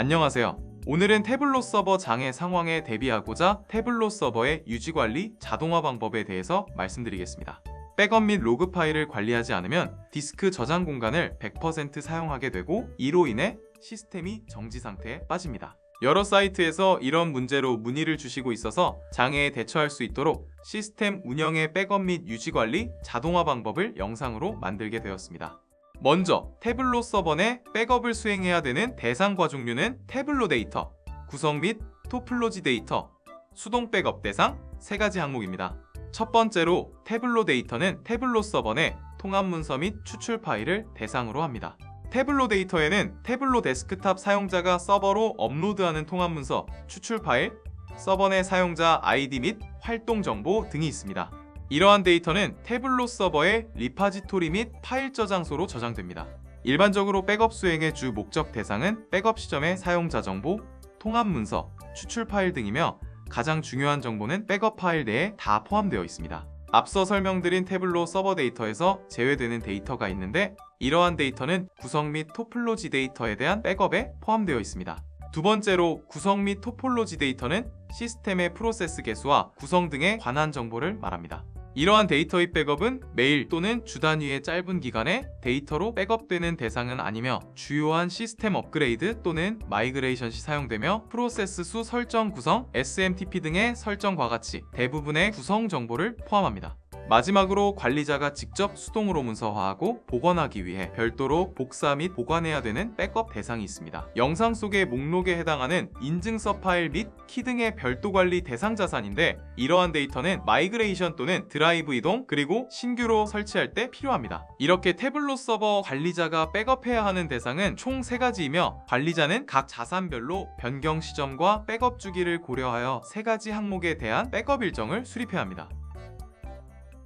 안녕하세요. 오늘은 태블릿 서버 장애 상황에 대비하고자 태블릿 서버의 유지관리 자동화 방법에 대해서 말씀드리겠습니다. 백업 및 로그 파일을 관리하지 않으면 디스크 저장 공간을 100% 사용하게 되고 이로 인해 시스템이 정지 상태에 빠집니다. 여러 사이트에서 이런 문제로 문의를 주시고 있어서 장애에 대처할 수 있도록 시스템 운영의 백업 및 유지관리 자동화 방법을 영상으로 만들게 되었습니다. 먼저 태블릿 서버 내 백업을 수행해야 되는 대상 과종류는 태블릿 데이터, 구성 및 토폴로지 데이터, 수동 백업 대상 3가지 항목입니다. 첫 번째로 태블릿 데이터는 태블릿 서버 내 통합 문서 및 추출 파일을 대상으로 합니다. 태블릿 데이터에는 태블릿 데스크탑 사용자가 서버로 업로드하는 통합 문서, 추출 파일, 서버 내 사용자 아이디 및 활동 정보 등이 있습니다. 이러한 데이터는 태블릿 서버의 리파지토리 및 파일 저장소로 저장됩니다. 일반적으로 백업 수행의 주 목적 대상은 백업 시점의 사용자 정보, 통합 문서, 추출 파일 등이며 가장 중요한 정보는 백업 파일 내에 다 포함되어 있습니다. 앞서 설명드린 태블릿 서버 데이터에서 제외되는 데이터가 있는데 이러한 데이터는 구성 및 토폴로지 데이터에 대한 백업에 포함되어 있습니다. 두 번째로 구성 및 토폴로지 데이터는 시스템의 프로세스 개수와 구성 등에 관한 정보를 말합니다. 이러한 데이터의 백업은 매일 또는 주 단위의 짧은 기간에 데이터로 백업되는 대상은 아니며 주요한 시스템 업그레이드 또는 마이그레이션 시 사용되며 프로세스 수 설정 구성, SMTP 등의 설정과 같이 대부분의 구성 정보를 포함합니다. 마지막으로 관리자가 직접 수동으로 문서화하고 복원하기 위해 별도로 복사 및 보관해야 되는 백업 대상이 있습니다. 영상 속의 목록에 해당하는 인증서 파일 및 키 등의 별도 관리 대상 자산인데 이러한 데이터는 마이그레이션 또는 드라이브 이동 그리고 신규로 설치할 때 필요합니다. 이렇게 태블릿 서버 관리자가 백업해야 하는 대상은 총 3가지이며 관리자는 각 자산별로 변경 시점과 백업 주기를 고려하여 3가지 항목에 대한 백업 일정을 수립해야 합니다.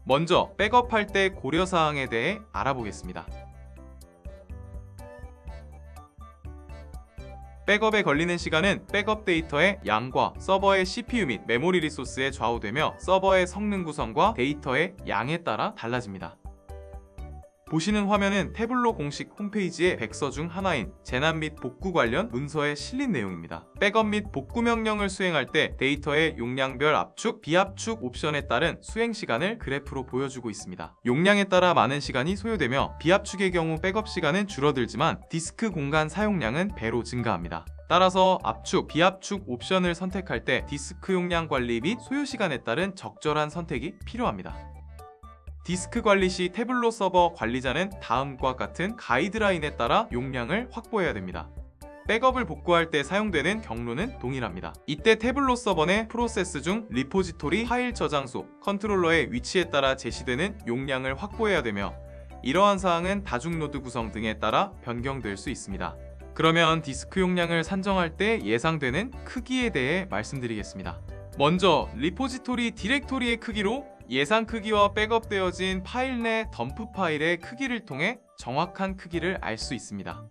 먼저 백업할 때 고려사항에 대해 알아보겠습니다. 백업에 걸리는 시간은 백업 데이터의 양과 서버의 CPU 및 메모리 리소스에 좌우되며 서버의 성능 구성과 데이터의 양에 따라 달라집니다. 보시는 화면은 태블릿 공식 홈페이지의 백서 중 하나인 재난 및 복구 관련 문서에 실린 내용입니다. 백업 및 복구 명령을 수행할 때 데이터의 용량별 압축, 비압축 옵션에 따른 수행 시간을 그래프로 보여주고 있습니다. 용량에 따라 많은 시간이 소요되며 비압축의 경우 백업 시간은 줄어들지만 디스크 공간 사용량은 배로 증가합니다. 따라서 압축, 비압축 옵션을 선택할 때 디스크 용량 관리 및 소요 시간에 따른 적절한 선택이 필요합니다. 디스크 관리 시 태블릿 서버 관리자는 다음과 같은 가이드라인에 따라 용량을 확보해야 됩니다. 백업을 복구할 때 사용되는 경로는 동일합니다. 이때 태블릿 서버 내 프로세스 중 리포지토리, 파일 저장소, 컨트롤러의 위치에 따라 제시되는 용량을 확보해야 되며 이러한 사항은 다중 노드 구성 등에 따라 변경될 수 있습니다. 그러면 디스크 용량을 산정할 때 예상되는 크기에 대해 말씀드리겠습니다. 먼저 리포지토리 디렉토리의 크기로 예상 크기와 백업되어진 파일 내 덤프 파일의 크기를 통해 정확한 크기를 알 수 있습니다.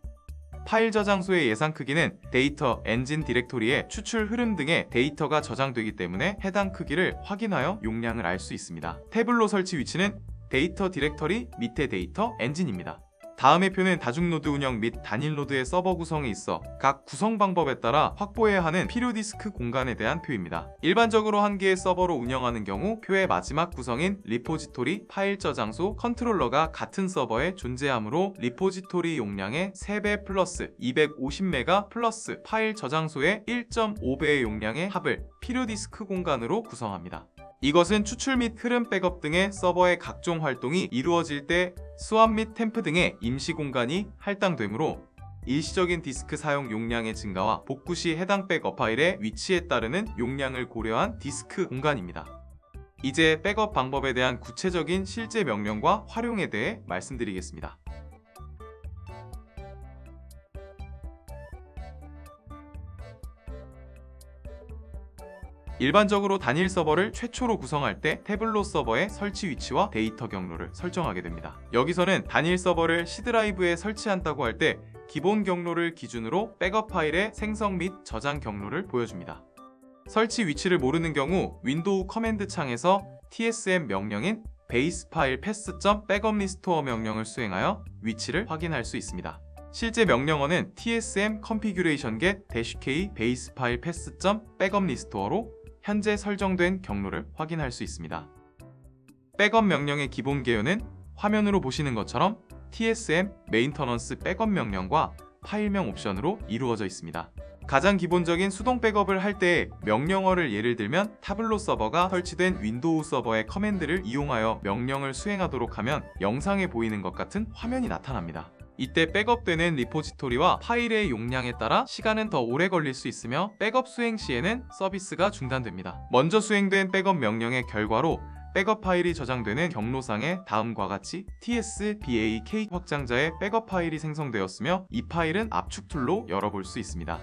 파일 저장소의 예상 크기는 데이터 엔진 디렉토리의 추출 흐름 등의 데이터가 저장되기 때문에 해당 크기를 확인하여 용량을 알 수 있습니다. 태블릿 설치 위치는 데이터 디렉터리 밑에 데이터 엔진입니다. 다음의 표는 다중 노드 운영 및 단일 노드의 서버 구성에 있어 각 구성 방법에 따라 확보해야 하는 필요 디스크 공간에 대한 표입니다. 일반적으로 한 개의 서버로 운영하는 경우 표의 마지막 구성인 리포지토리, 파일 저장소, 컨트롤러가 같은 서버에 존재하므로 리포지토리 용량의 3배 플러스 250메가 플러스 파일 저장소의 1.5배의 용량의 합을 필요 디스크 공간으로 구성합니다. 이것은 추출 및 흐름 백업 등의 서버의 각종 활동이 이루어질 때 스왑 및 템프 등의 임시 공간이 할당되므로 일시적인 디스크 사용 용량의 증가와 복구 시 해당 백업 파일의 위치에 따르는 용량을 고려한 디스크 공간입니다. 이제 백업 방법에 대한 구체적인 실제 명령과 활용에 대해 말씀드리겠습니다. 일반적으로 단일 서버를 최초로 구성할 때 태블릿 서버의 설치 위치와 데이터 경로를 설정하게 됩니다. 여기서는 단일 서버를 C드라이브에 설치한다고 할 때 기본 경로를 기준으로 백업 파일의 생성 및 저장 경로를 보여줍니다. 설치 위치를 모르는 경우 윈도우 커맨드 창에서 tsm 명령인 베이스 파일 패스.백업 리스토어 명령을 수행하여 위치를 확인할 수 있습니다. 실제 명령어는 tsm configuration get -k base file path 백업 리스토어로 현재 설정된 경로를 확인할 수 있습니다. 백업 명령의 기본 개요는 화면으로 보시는 것처럼 tsm maintenance 백업 명령과 파일명 옵션으로 이루어져 있습니다. 가장 기본적인 수동 백업을 할 때 명령어를 예를 들면 타블로 서버가 설치된 윈도우 서버의 커맨드를 이용하여 명령을 수행하도록 하면 영상에 보이는 것 같은 화면이 나타납니다. 이때 백업되는 리포지토리와 파일의 용량에 따라 시간은 더 오래 걸릴 수 있으며 백업 수행 시에는 서비스가 중단됩니다. 먼저 수행된 백업 명령의 결과로 백업 파일이 저장되는 경로상에 다음과 같이 tsbak 확장자의 백업 파일이 생성되었으며 이 파일은 압축 툴로 열어볼 수 있습니다.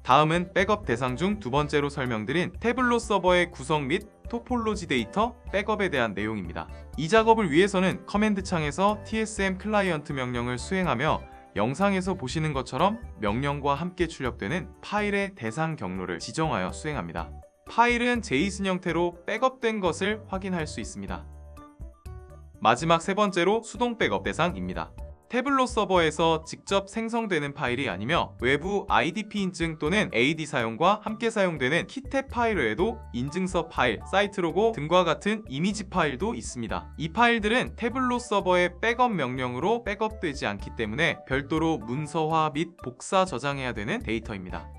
다음은 백업 대상 중 두 번째로 설명드린 태블로 서버의 구성 및 토폴로지 데이터 백업에 대한 내용입니다. 이 작업을 위해서는 커맨드 창에서 tsm 클라이언트 명령을 수행하며 영상에서 보시는 것처럼 명령과 함께 출력되는 파일의 대상 경로를 지정하여 수행합니다. 파일은 JSON 형태로 백업된 것을 확인할 수 있습니다. 마지막 세 번째로 수동 백업 대상입니다. 태블로 서버에서 직접 생성되는 파일이 아니며 외부 IDP 인증 또는 AD 사용과 함께 사용되는 키탭 파일 외에도 인증서 파일, 사이트 로고 등과 같은 이미지 파일도 있습니다. 이 파일들은 태블로 서버의 백업 명령으로 백업되지 않기 때문에 별도로 문서화 및 복사 저장해야 되는 데이터입니다.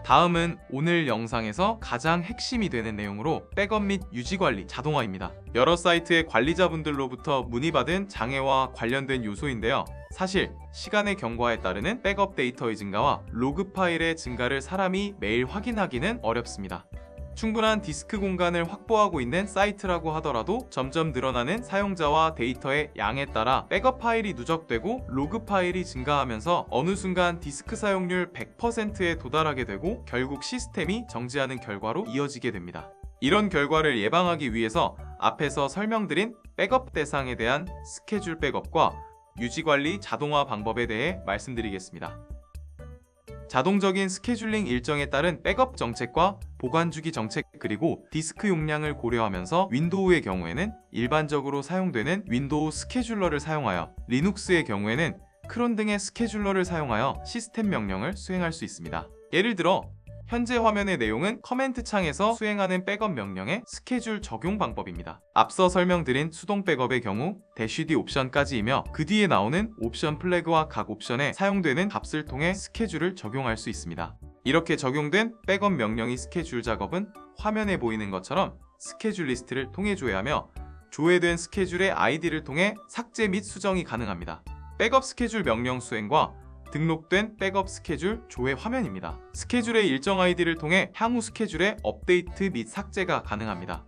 다음은 오늘 영상에서 가장 핵심이 되는 내용으로 백업 및 유지관리 자동화입니다. 여러 사이트의 관리자분들로부터 문의받은 장애와 관련된 요소인데요. 사실 시간의 경과에 따르는 백업 데이터의 증가와 로그 파일의 증가를 사람이 매일 확인하기는 어렵습니다. 충분한 디스크 공간을 확보하고 있는 사이트라고 하더라도 점점 늘어나는 사용자와 데이터의 양에 따라 백업 파일이 누적되고 로그 파일이 증가하면서 어느 순간 디스크 사용률 100%에 도달하게 되고 결국 시스템이 정지하는 결과로 이어지게 됩니다. 이런 결과를 예방하기 위해서 앞에서 설명드린 백업 대상에 대한 스케줄 백업과 유지관리 자동화 방법에 대해 말씀드리겠습니다. 자동적인 스케줄링 일정에 따른 백업 정책과 보관주기 정책 그리고 디스크 용량을 고려하면서 윈도우의 경우에는 일반적으로 사용되는 윈도우 스케줄러를 사용하여 리눅스의 경우에는 크론 등의 스케줄러를 사용하여 시스템 명령을 수행할 수 있습니다. 예를 들어 현재 화면의 내용은 커맨드 창에서 수행하는 백업 명령의 스케줄 적용 방법입니다. 앞서 설명드린 수동 백업의 경우 -d 옵션까지이며 그 뒤에 나오는 옵션 플래그와 각 옵션에 사용되는 값을 통해 스케줄을 적용할 수 있습니다. 이렇게 적용된 백업 명령의 스케줄 작업은 화면에 보이는 것처럼 스케줄 리스트를 통해 조회하며 조회된 스케줄의 아이디를 통해 삭제 및 수정이 가능합니다. 백업 스케줄 명령 수행과 등록된 백업 스케줄 조회 화면입니다. 스케줄의 일정 아이디를 통해 향후 스케줄의 업데이트 및 삭제가 가능합니다.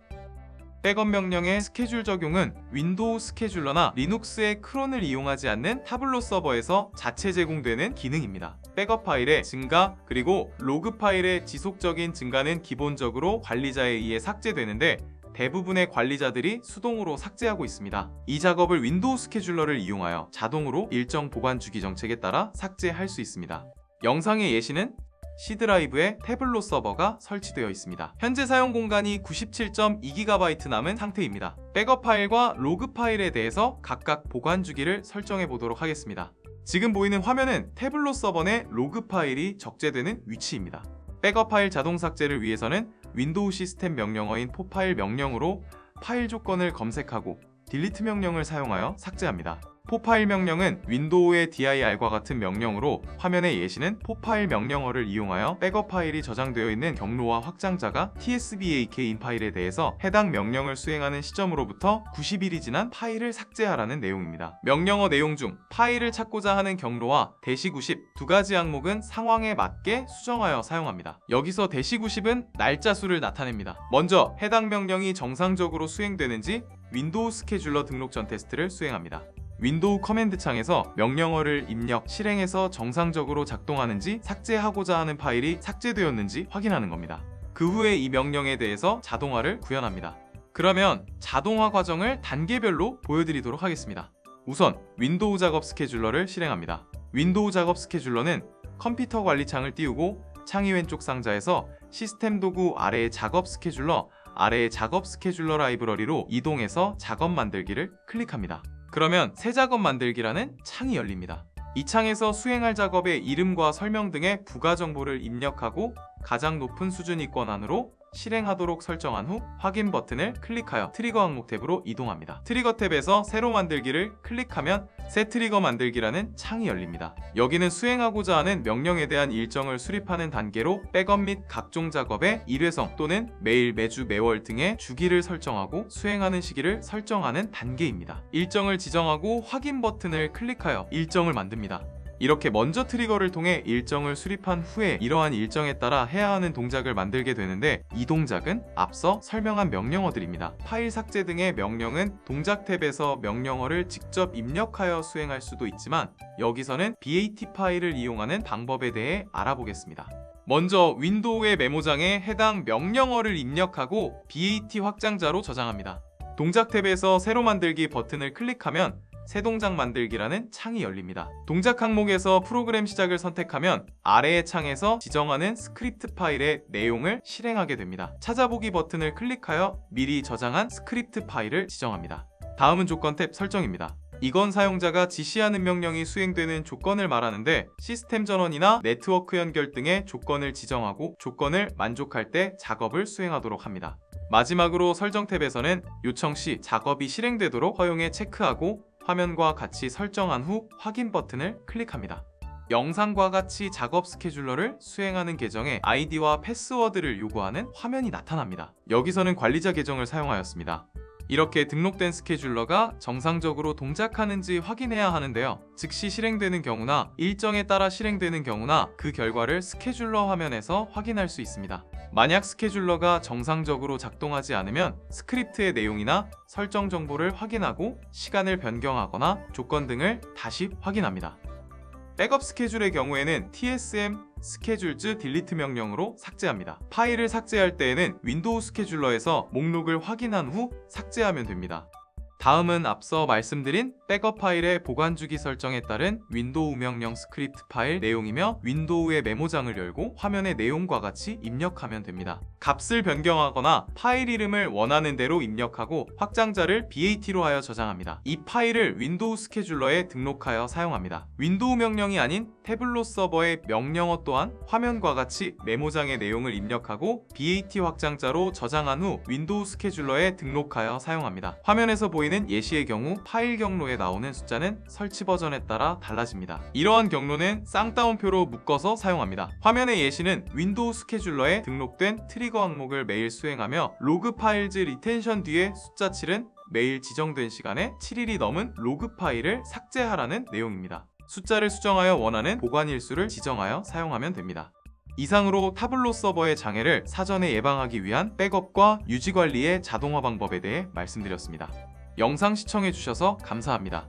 백업 명령의 스케줄 적용은 윈도우 스케줄러나 리눅스의 크론을 이용하지 않는 타블로 서버에서 자체 제공되는 기능입니다. 백업 파일의 증가 그리고 로그 파일의 지속적인 증가는 기본적으로 관리자에 의해 삭제되는데 대부분의 관리자들이 수동으로 삭제하고 있습니다. 이 작업을 윈도우 스케줄러를 이용하여 자동으로 일정 보관 주기 정책에 따라 삭제할 수 있습니다. 영상의 예시는 C 드라이브에 태블로 서버가 설치되어 있습니다. 현재 사용 공간이 97.2GB 남은 상태입니다. 백업 파일과 로그 파일에 대해서 각각 보관 주기를 설정해 보도록 하겠습니다. 지금 보이는 화면은 태블로 서버 내 로그 파일이 적재되는 위치입니다. 백업 파일 자동 삭제를 위해서는 윈도우 시스템 명령어인 포파일 명령으로 파일 조건을 검색하고 딜리트 명령을 사용하여 삭제합니다. 포파일 명령은 윈도우의 dir과 같은 명령으로 화면의 예시는 포파일 명령어를 이용하여 백업 파일이 저장되어 있는 경로와 확장자가 tsbak인 파일에 대해서 해당 명령을 수행하는 시점으로부터 90일이 지난 파일을 삭제하라는 내용입니다. 명령어 내용 중 파일을 찾고자 하는 경로와 -90 두 가지 항목은 상황에 맞게 수정하여 사용합니다. 여기서 -90은 날짜 수를 나타냅니다. 먼저 해당 명령이 정상적으로 수행되는지 윈도우 스케줄러 등록 전 테스트를 수행합니다. 윈도우 커맨드 창에서 명령어를 입력, 실행해서 정상적으로 작동하는지 삭제하고자 하는 파일이 삭제되었는지 확인하는 겁니다. 그 후에 이 명령에 대해서 자동화를 구현합니다. 그러면 자동화 과정을 단계별로 보여드리도록 하겠습니다. 우선 윈도우 작업 스케줄러를 실행합니다. 윈도우 작업 스케줄러는 컴퓨터 관리 창을 띄우고 창의 왼쪽 상자에서 시스템 도구 아래의 작업 스케줄러, 아래의 작업 스케줄러 라이브러리로 이동해서 작업 만들기를 클릭합니다. 그러면 새 작업 만들기라는 창이 열립니다. 이 창에서 수행할 작업의 이름과 설명 등의 부가 정보를 입력하고 가장 높은 수준이 권한으로 실행하도록 설정한 후 확인 버튼을 클릭하여 트리거 항목 탭으로 이동합니다. 트리거 탭에서 새로 만들기를 클릭하면 새 트리거 만들기라는 창이 열립니다. 여기는 수행하고자 하는 명령에 대한 일정을 수립하는 단계로 백업 및 각종 작업의 일회성 또는 매일, 매주, 매월 등의 주기를 설정하고 수행하는 시기를 설정하는 단계입니다. 일정을 지정하고 확인 버튼을 클릭하여 일정을 만듭니다. 이렇게 먼저 트리거를 통해 일정을 수립한 후에 이러한 일정에 따라 해야 하는 동작을 만들게 되는데 이 동작은 앞서 설명한 명령어들입니다. 파일 삭제 등의 명령은 동작 탭에서 명령어를 직접 입력하여 수행할 수도 있지만 여기서는 BAT 파일을 이용하는 방법에 대해 알아보겠습니다. 먼저 윈도우의 메모장에 해당 명령어를 입력하고 BAT 확장자로 저장합니다. 동작 탭에서 새로 만들기 버튼을 클릭하면 새 동작 만들기라는 창이 열립니다. 동작 항목에서 프로그램 시작을 선택하면 아래의 창에서 지정하는 스크립트 파일의 내용을 실행하게 됩니다. 찾아보기 버튼을 클릭하여 미리 저장한 스크립트 파일을 지정합니다. 다음은 조건 탭 설정입니다. 이건 사용자가 지시하는 명령이 수행되는 조건을 말하는데 시스템 전원이나 네트워크 연결 등의 조건을 지정하고 조건을 만족할 때 작업을 수행하도록 합니다. 마지막으로 설정 탭에서는 요청 시 작업이 실행되도록 허용에 체크하고 화면과 같이 설정한 후 확인 버튼을 클릭합니다. 영상과 같이 작업 스케줄러를 수행하는 계정에 아이디와 패스워드를 요구하는 화면이 나타납니다. 여기서는 관리자 계정을 사용하였습니다. 이렇게 등록된 스케줄러가 정상적으로 동작하는지 확인해야 하는데요. 즉시 실행되는 경우나 일정에 따라 실행되는 경우나 그 결과를 스케줄러 화면에서 확인할 수 있습니다. 만약 스케줄러가 정상적으로 작동하지 않으면 스크립트의 내용이나 설정 정보를 확인하고 시간을 변경하거나 조건 등을 다시 확인합니다. 백업 스케줄의 경우에는 tsm 스케줄즈 딜리트 명령으로 삭제합니다. 파일을 삭제할 때에는 윈도우 스케줄러에서 목록을 확인한 후 삭제하면 됩니다. 다음은 앞서 말씀드린 백업 파일의 보관 주기 설정에 따른 윈도우 명령 스크립트 파일 내용이며 윈도우의 메모장을 열고 화면의 내용과 같이 입력하면 됩니다. 값을 변경하거나 파일 이름을 원하는 대로 입력하고 확장자를 BAT로 하여 저장합니다. 이 파일을 윈도우 스케줄러에 등록하여 사용합니다. 윈도우 명령이 아닌 태블로 서버의 명령어 또한 화면과 같이 메모장의 내용을 입력하고 BAT 확장자로 저장한 후 윈도우 스케줄러에 등록하여 사용합니다. 화면에서 보이는 예시의 경우 파일 경로에 나오는 숫자는 설치 버전에 따라 달라집니다. 이러한 경로는 쌍따옴표로 묶어서 사용합니다. 화면의 예시는 윈도우 스케줄러에 등록된 트리거 항목을 매일 수행하며 로그 파일즈 리텐션 뒤에 숫자 7은 매일 지정된 시간에 7일이 넘은 로그 파일을 삭제하라는 내용입니다. 숫자를 수정하여 원하는 보관 일수를 지정하여 사용하면 됩니다. 이상으로 타블로 서버의 장애를 사전에 예방하기 위한 백업과 유지 관리의 자동화 방법에 대해 말씀드렸습니다. 영상 시청해주셔서 감사합니다.